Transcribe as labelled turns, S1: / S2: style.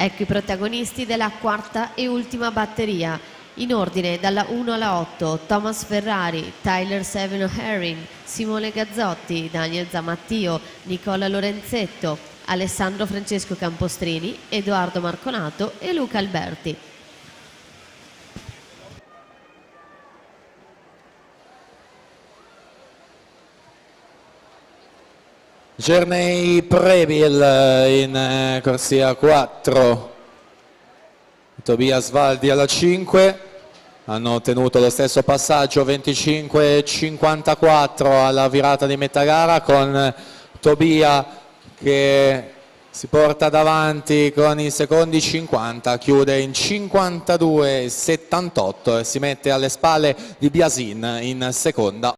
S1: Ecco i protagonisti della quarta e ultima batteria. In ordine dalla 1 alla 8, Thomas Ferrari, Tyler Seveno Herring, Simone Gazzotti, Daniel Zamattio, Nicola Lorenzetto, Alessandro Francesco Campostrini, Edoardo Marconato e Luca Alberti.
S2: Journey Preville in corsia 4, Tobias Valdi alla 5, hanno ottenuto lo stesso passaggio 25-54 alla virata di metà gara, con Tobia che si porta davanti con i secondi 50, chiude in 52-78 e si mette alle spalle di Biasin in seconda.